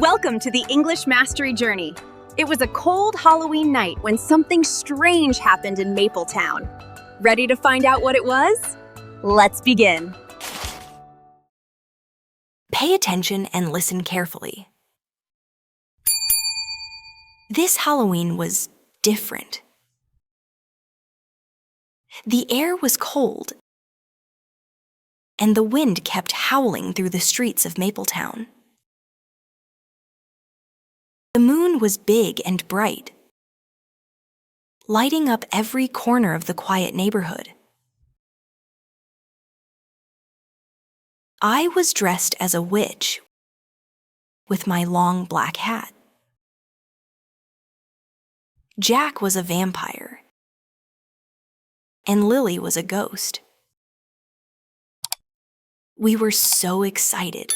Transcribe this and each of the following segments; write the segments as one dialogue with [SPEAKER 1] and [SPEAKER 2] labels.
[SPEAKER 1] Welcome to the English Mastery Journey. It was a cold Halloween night when something strange happened in Mapletown. Ready to find out what it was? Let's begin.
[SPEAKER 2] Pay attention and listen carefully. This Halloween was different. The air was cold, and the wind kept howling through the streets of Mapletown. The moon was big and bright, lighting up every corner of the quiet neighborhood. I was dressed as a witch with my long black hat. Jack was a vampire, and Lily was a ghost. We were so excited,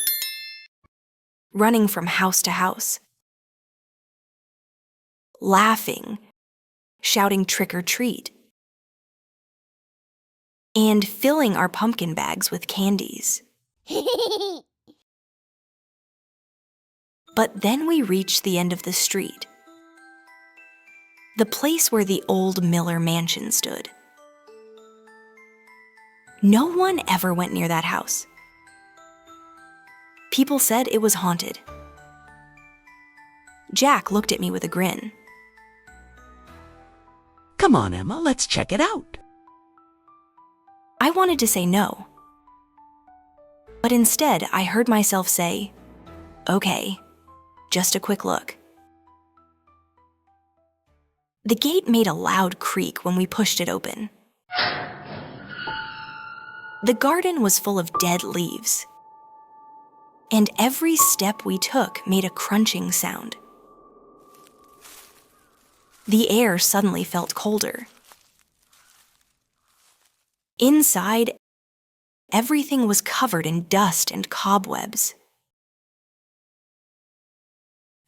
[SPEAKER 2] running from house to house, laughing, shouting trick or treat, and filling our pumpkin bags with candies. But then we reached the end of the street, the place where the old Miller mansion stood. No one ever went near that house. People said it was haunted. Jack looked at me with a grin.
[SPEAKER 3] Come on, Emma, let's check it out.
[SPEAKER 2] I wanted to say no, but instead I heard myself say, "Okay, just a quick look." The gate made a loud creak when we pushed it open. The garden was full of dead leaves, and every step we took made a crunching sound. The air suddenly felt colder. Inside, everything was covered in dust and cobwebs.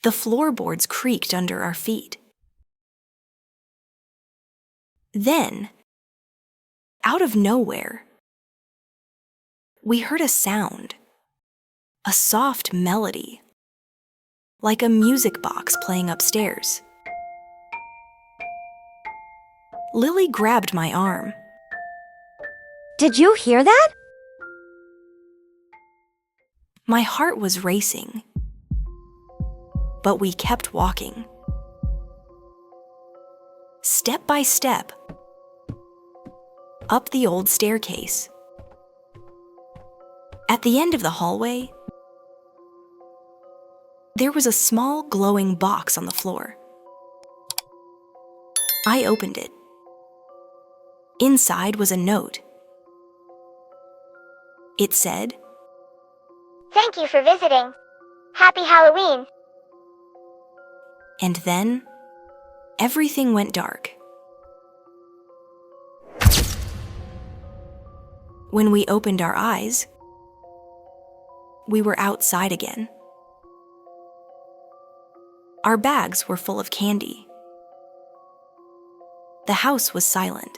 [SPEAKER 2] The floorboards creaked under our feet. Then, out of nowhere, we heard a sound, a soft melody, like a music box playing upstairs. Lily grabbed my arm.
[SPEAKER 4] Did you hear that?
[SPEAKER 2] My heart was racing, but we kept walking. Step by step, up the old staircase. At the end of the hallway, there was a small glowing box on the floor. I opened it. Inside was a note. It said,
[SPEAKER 4] Thank you for visiting. Happy Halloween.
[SPEAKER 2] and then everything went dark. When we opened our eyes, we were outside again. Our bags were full of candy. The house was silent.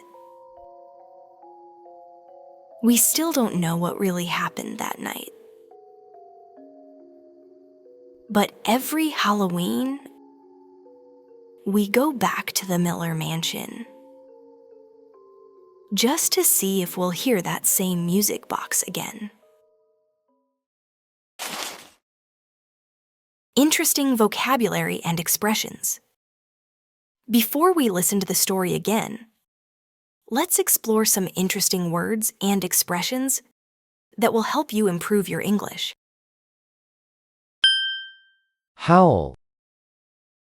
[SPEAKER 2] We still don't know what really happened that night. But every Halloween, we go back to the Miller mansion, just to see if we'll hear that same music box again. Interesting vocabulary and expressions. Before we listen to the story again, let's explore some interesting words and expressions that will help you improve your English.
[SPEAKER 5] Howl.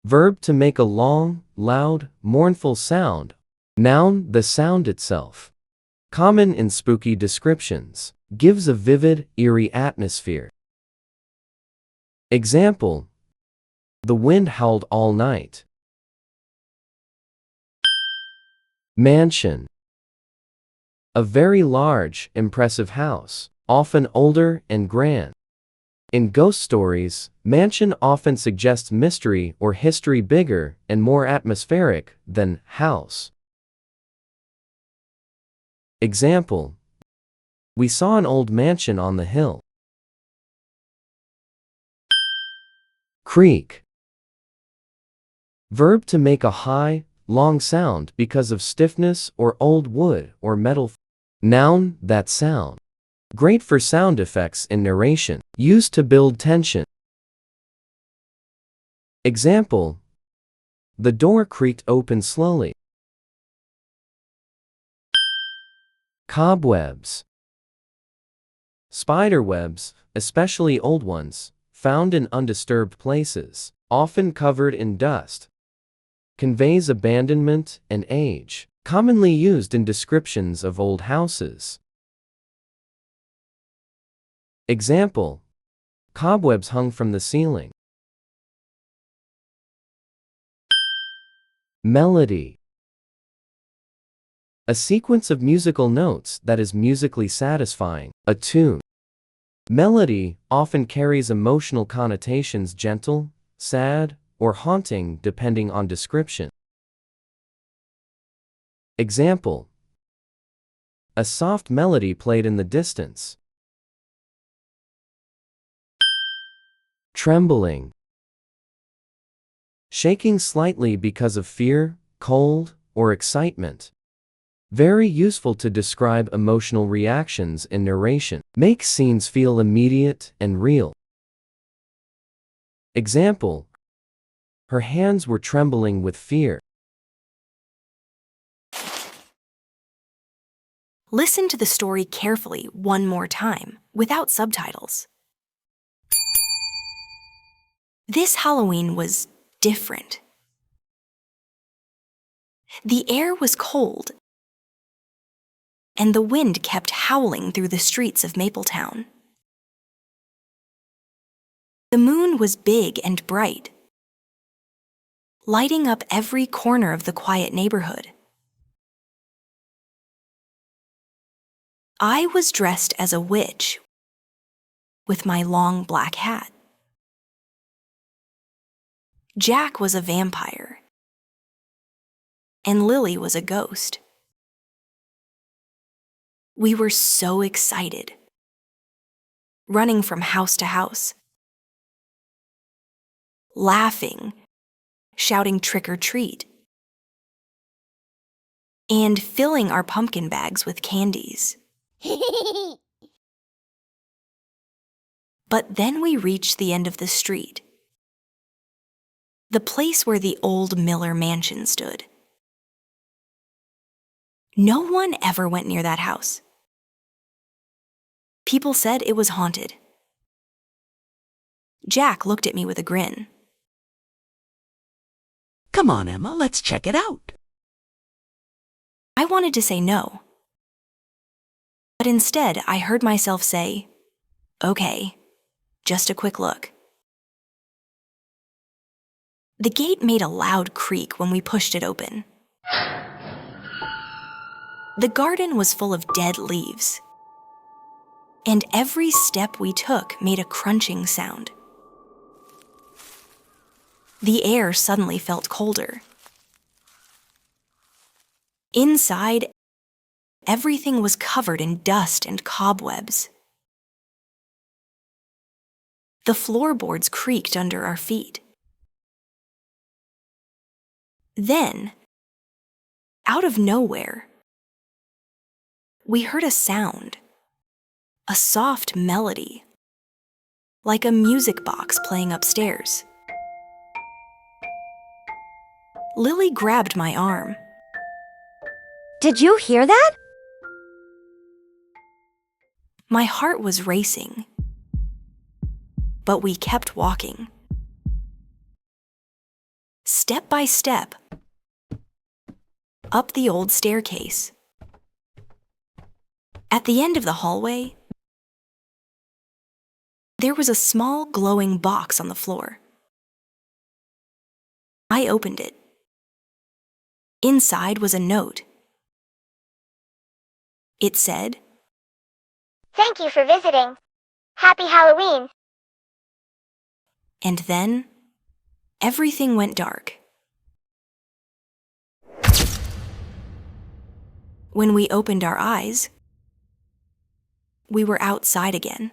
[SPEAKER 5] Verb to make a long, loud, mournful sound. Noun, the sound itself. Common in spooky descriptions. Gives a vivid, eerie atmosphere. Example: the wind howled all night. Mansion. A very large, impressive house, often older and grand. In ghost stories, mansion often suggests mystery or history bigger and more atmospheric than house. Example: we saw an old mansion on the hill. Creak. Verb to make a high, long sound because of stiffness or old wood or metal. Noun, that sound. Great for sound effects in narration. Used to build tension. Example: the door creaked open slowly. Cobwebs. Spider webs, especially old ones, found in undisturbed places, often covered in dust. Conveys abandonment and age. Commonly used in descriptions of old houses. Example: cobwebs hung from the ceiling. Melody. A sequence of musical notes that is musically satisfying. A tune. Melody often carries emotional connotations: gentle, sad, or haunting depending on description. Example: a soft melody played in the distance. Trembling. Shaking slightly because of fear, cold, or excitement. Very useful to describe emotional reactions in narration. Makes scenes feel immediate and real. Example: her hands were trembling with fear.
[SPEAKER 2] Listen to the story carefully one more time, without subtitles. This Halloween was different. The air was cold, and the wind kept howling through the streets of Mapletown. The moon was big and bright, lighting up every corner of the quiet neighborhood. I was dressed as a witch with my long black hat. Jack was a vampire, and Lily was a ghost. We were so excited, running from house to house, laughing, shouting trick or treat, and filling our pumpkin bags with candies. But then we reached the end of the street, the place where the old Miller mansion stood. No one ever went near that house. People said it was haunted. Jack looked at me with a grin.
[SPEAKER 3] Come on, Emma, let's check it out.
[SPEAKER 2] I wanted to say no, but instead I heard myself say, "Okay, just a quick look." The gate made a loud creak when we pushed it open. The garden was full of dead leaves, and every step we took made a crunching sound. The air suddenly felt colder. Inside, everything was covered in dust and cobwebs. The floorboards creaked under our feet. Then, out of nowhere, we heard a sound, a soft melody, like a music box playing upstairs. Lily grabbed my arm.
[SPEAKER 4] Did you hear that?
[SPEAKER 2] My heart was racing, but we kept walking. Step by step, up the old staircase. At the end of the hallway, there was a small glowing box on the floor. I opened it. Inside was a note. It said,
[SPEAKER 4] Thank you for visiting. Happy Halloween.
[SPEAKER 2] and then everything went dark. When we opened our eyes, we were outside again.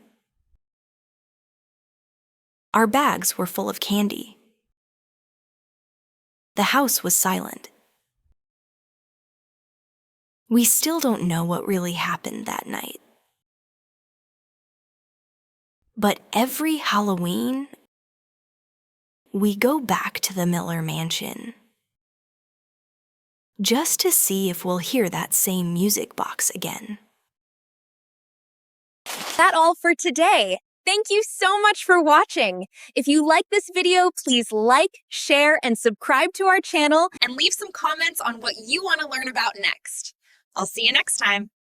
[SPEAKER 2] Our bags were full of candy. The house was silent. We still don't know what really happened that night. But every Halloween, we go back to the Miller Mansion just to see if we'll hear that same music box again.
[SPEAKER 1] That's all for today. Thank you so much for watching. If you like this video, please like, share, and subscribe to our channel and leave some comments on what you want to learn about next. I'll see you next time.